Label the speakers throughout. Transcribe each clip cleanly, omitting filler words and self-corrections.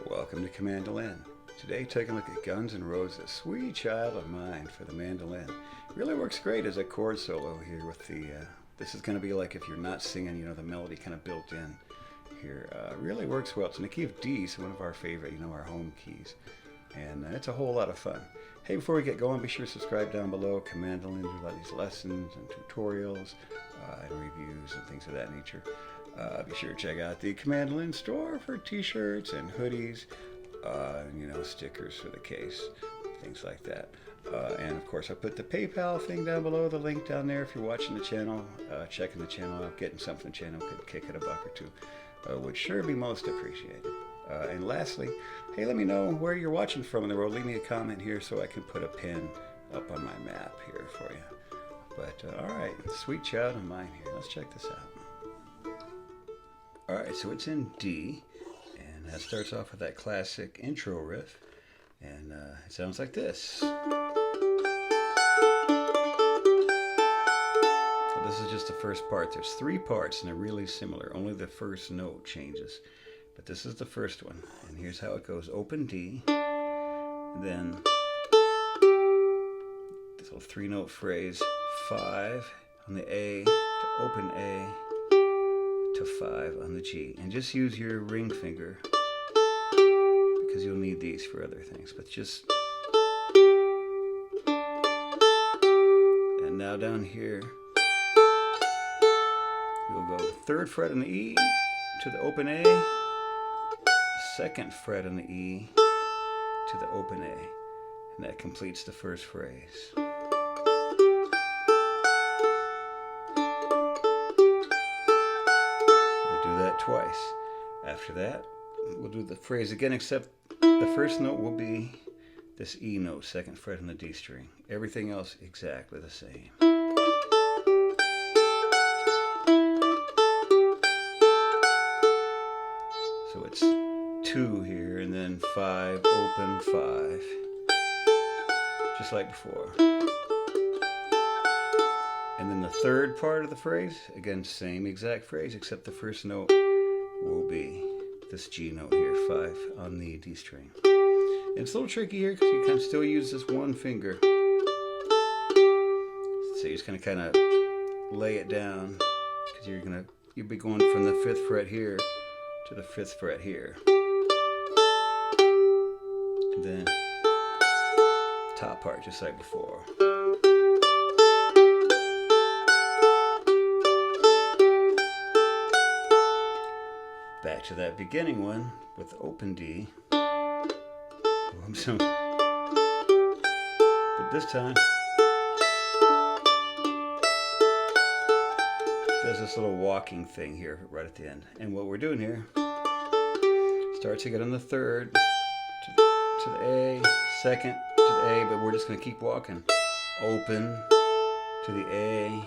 Speaker 1: Welcome to Mandolin. Today taking a look at Guns N' Roses' Sweet Child of Mine for the mandolin. It really works great as a chord solo here with the, this is going to be like if you're not singing, you know, the melody kind of built in here. Really works well. It's in the key of D, so one of our favorite, you know, our home keys. And it's a whole lot of fun. Hey, before we get going, be sure to subscribe down below. Mandolin do a lot of these lessons and tutorials and reviews and things of that nature. Be sure to check out the Mandolin store for t-shirts and hoodies, you know, stickers for the case, things like that. And of course, I put the PayPal thing down below, the link down there if you're watching the channel, checking the channel out, getting something the channel could kick it $1 or $2, would sure be most appreciated. And lastly, hey, let me know where you're watching from in the world. Leave me a comment here so I can put a pin up on my map here for you. But all right, Sweet Child of Mine here. Let's check this out. All right, so it's in D, and that starts off with that classic intro riff, and it sounds like this. So this is just the first part. There's 3 parts, and they're really similar. Only the first note changes, but this is the first one, and here's how it goes. Open D, then this little 3-note phrase, 5 on the A to open A, to 5 on the G, and just use your ring finger because you'll need these for other things, but just, and now down here you'll go 3rd fret on the E to the open A, 2nd fret on the E to the open A, and that completes the first phrase. That twice. After that, we'll do the phrase again, except the first note will be this E note, 2nd fret on the D string. Everything else exactly the same. So it's 2 here, and then 5, open, 5. Just like before. And then the 3rd part of the phrase, again, same exact phrase, except the first note will be this G note here, 5 on the D string. And it's a little tricky here because you can still use this one finger. So you're just going to kind of lay it down because you'll be going from the 5th fret here to the 5th fret here. And then top part just like before. Back to that beginning one with the open D. But this time, there's this little walking thing here right at the end. And what we're doing here, starts again on the 3rd to the A, 2nd to the A, but we're just going to keep walking. Open to the A,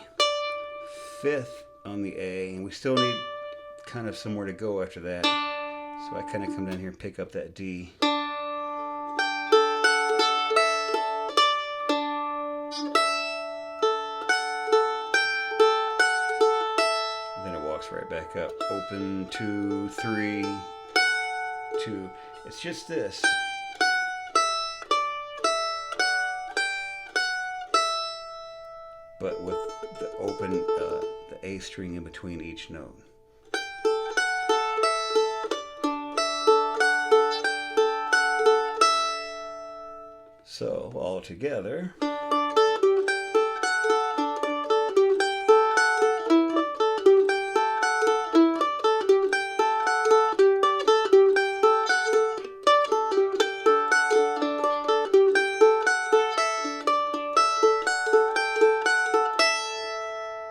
Speaker 1: 5th on the A, and we still need kind of somewhere to go after that, so I kind of come down here and pick up that D, and then it walks right back up. Open, 2, 3, 2. It's just this, but with the open, the A string in between each note. So, all together,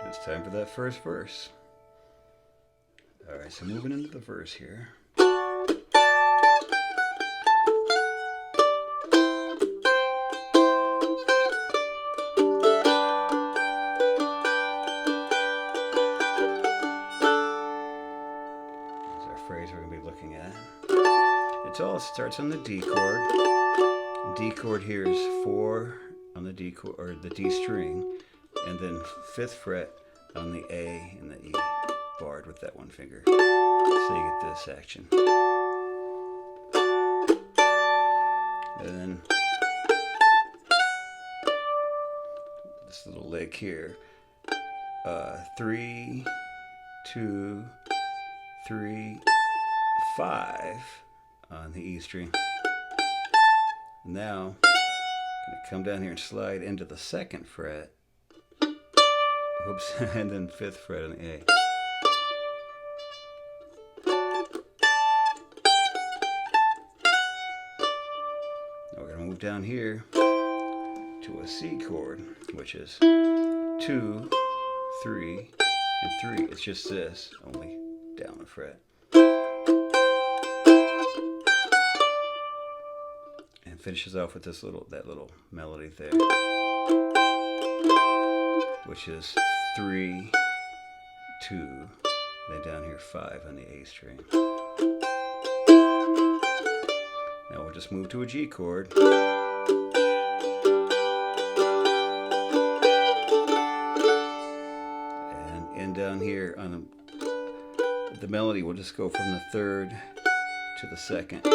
Speaker 1: it's time for that first verse. Alright, so moving into the verse here. Phrase we're going to be looking at. It all starts on the D chord. D chord here is 4 on the D chord, or the D string, and then 5th fret on the A and the E, barred with that one finger. So you get this action. And then this little lick here. 3, 2, 3, 5 on the E string. Now, I'm going to come down here and slide into the 2nd fret. Oops, and then 5th fret on the A. Now we're going to move down here to a C chord, which is 2, 3, and 3. It's just this, only down a fret. And finishes off with this that little melody there, which is 3, 2, then down here 5 on the A string. Now we'll just move to a G chord. Down here on the melody, we'll just go from the 3rd to the 2nd.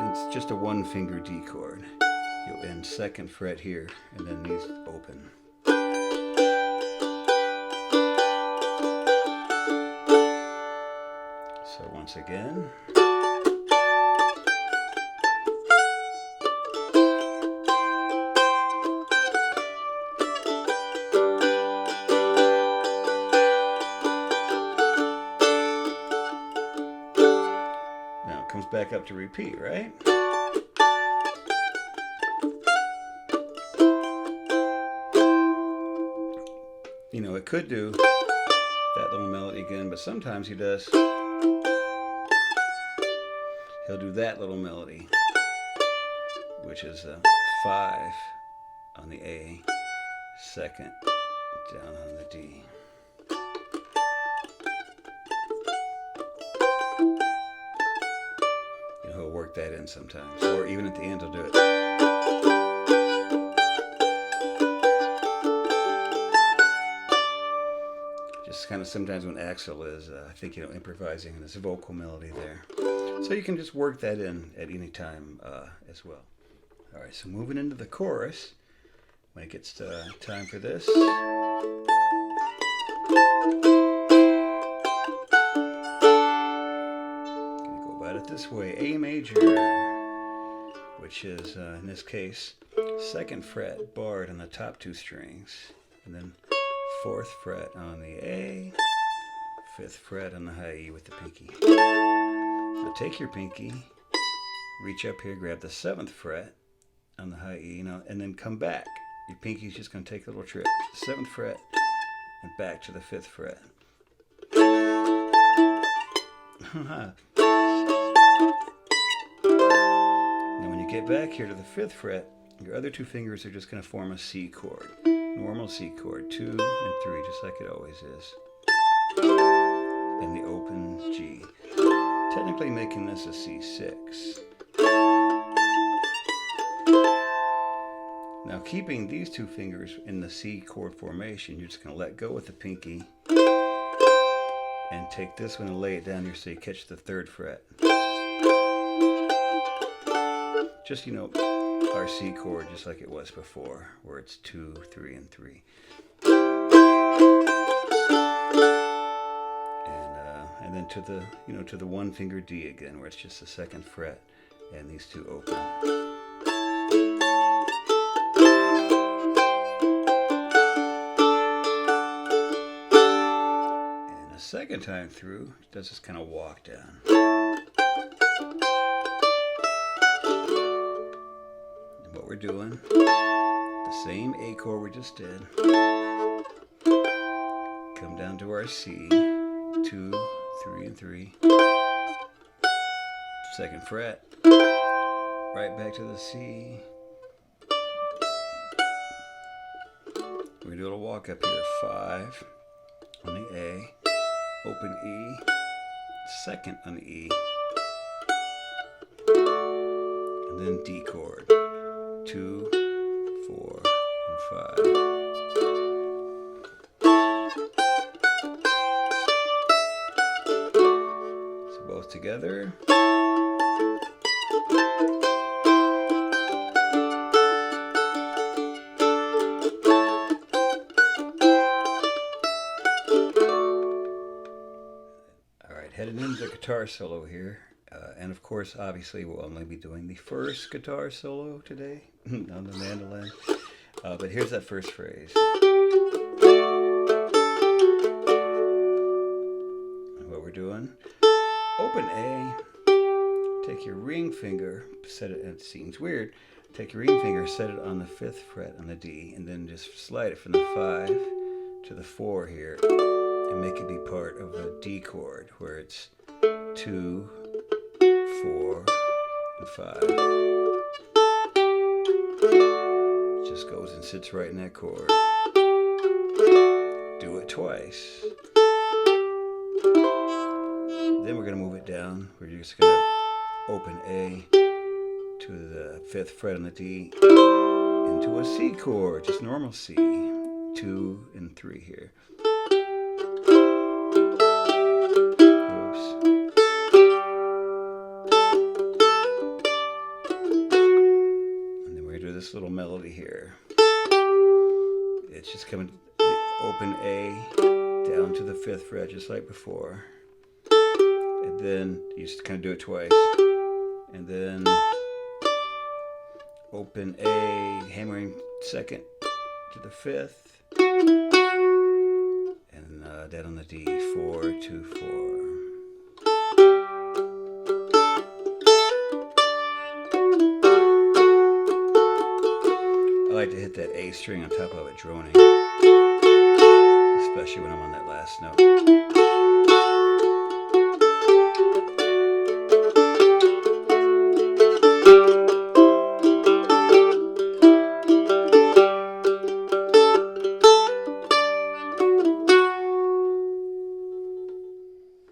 Speaker 1: And it's just a 1-finger D chord. You'll end 2nd fret here, and then these open. So once again. Comes back up to repeat, right? You know, it could do that little melody again, but sometimes he does. He'll do that little melody, which is a 5 on the A, 2nd down on the D. He'll work that in sometimes, or even at the end he'll do it. Just kind of sometimes when Axel is, I think, improvising in this vocal melody there. So you can just work that in at any time as well. All right, so moving into the chorus, when it gets time for this. This way, A major, which is in this case 2nd fret barred on the top 2 strings, and then 4th fret on the A, 5th fret on the high E with the pinky. Now take your pinky, reach up here, grab the 7th fret on the high E, and then come back. Your pinky's just going to take a little trip, 7th fret and back to the 5th fret. Now when you get back here to the 5th fret, your other 2 fingers are just going to form a C chord. Normal C chord, 2 and 3, just like it always is. And the open G. Technically making this a C6. Now keeping these 2 fingers in the C chord formation, you're just going to let go with the pinky and take this one and lay it down here so you catch the 3rd fret. Just, our C chord, just like it was before, where it's 2, 3, and 3. And then to the, to the 1-finger D again, where it's just the 2nd fret, and these 2 open. And a second time through, it does this kind of walk down. What we're doing, the same A chord we just did, come down to our C, 2, 3, and 3, 2nd fret, right back to the C. We're going to do a little walk up here, 5 on the A, open E, 2nd on the E, and then D chord. 2, 4, and 5. So both together. Heading into the guitar solo here. And of course, obviously, we'll only be doing the first guitar solo today on the mandolin. But here's that first phrase. And what we're doing, open A, take your ring finger, set it, and it seems weird, take your ring finger, set it on the 5th fret on the D, and then just slide it from the 5 to the 4 here, and make it be part of a D chord, where it's 2, 4, and 5. It just goes and sits right in that chord. Do it twice. Then we're going to move it down. We're just going to open A to the 5th fret on the D into a C chord, just normal C. 2 and 3 here. This little melody here. It's just coming open A down to the 5th fret just like before, and then you just kind of do it twice, and then open A, hammering 2nd to the 5th, and down on the D, 4, 2, 4. I like to hit that A string on top of it, droning, especially when I'm on that last note.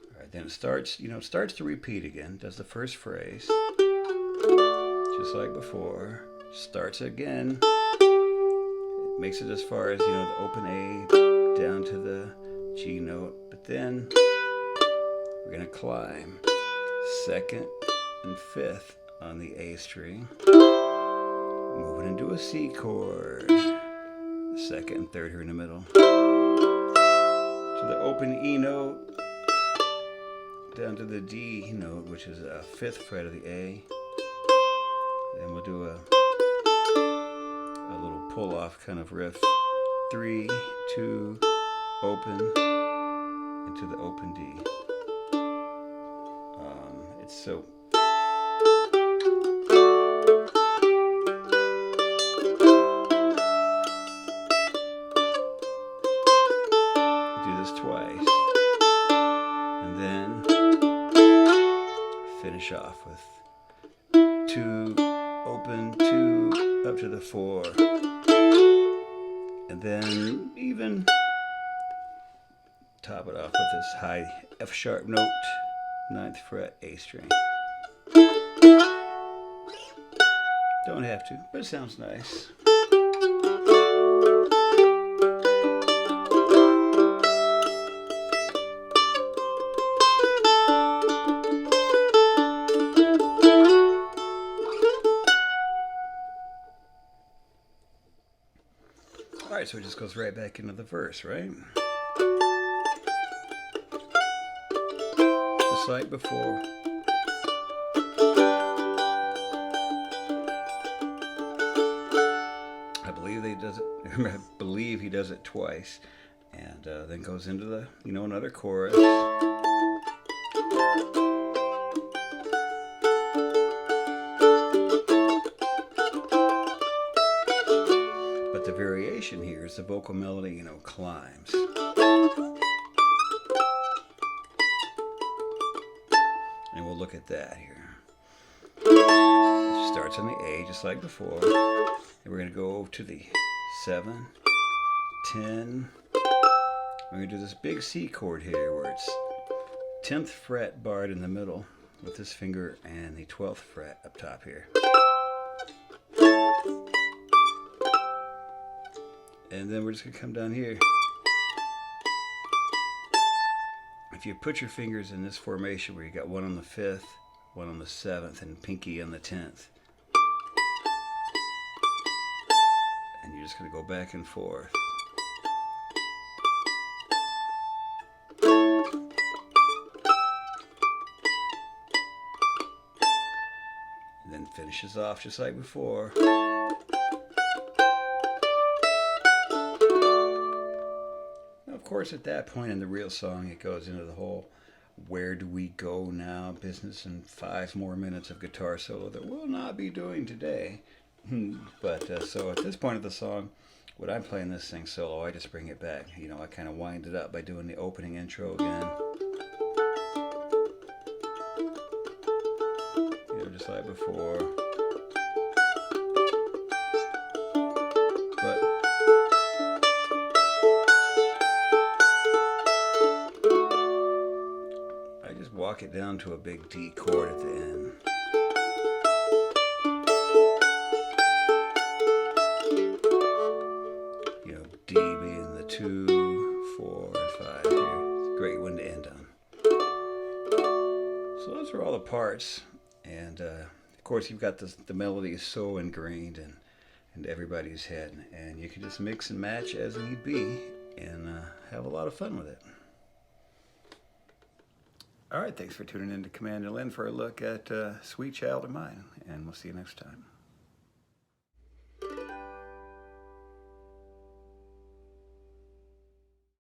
Speaker 1: All right, then it starts, starts to repeat again, does the first phrase, just like before, starts again. Makes it as far as, the open A down to the G note, but then we're going to climb 2nd and 5th on the A string, moving into a C chord, 2nd and 3rd here in the middle, to the open E note, down to the D note, which is a 5th fret of the A. Then we'll do a little pull-off kind of riff. 3, 2, open, into the open D. It's so... Do this twice. And then finish off with 2, open, 2, up to the 4. And then even top it off with this high F sharp note, 9th fret, A string. Don't have to, but it sounds nice. Alright, so it just goes right back into the verse, right? Just like before. I believe he does it twice, and then goes into the, another chorus. But the variation here is the vocal melody, climbs. And we'll look at that here. It starts on the A just like before. And we're going to go to the 7, 10. We're going to do this big C chord here where it's 10th fret barred in the middle with this finger and the 12th fret up top here. And then we're just going to come down here. If you put your fingers in this formation where you got one on the 5th, one on the 7th, and pinky on the 10th, and you're just going to go back and forth. Finishes off just like before. Now, of course, at that point in the real song, it goes into the whole "where do we go now" business and 5 more minutes of guitar solo that we'll not be doing today. But so at this point of the song, when I'm playing this thing solo, I just bring it back. You know, I kind of wind it up by doing the opening intro again. You know, just like before. But I just walk it down to a big D chord at the end. D being the 2, 4, and 5 here. It's a great one to end on. So those are all the parts, and of course you've got the melody is so ingrained in everybody's head, and you can just mix and match as need be and have a lot of fun with it. All right, thanks for tuning in to Mandolin for a look at Sweet Child of Mine, and we'll see you next time.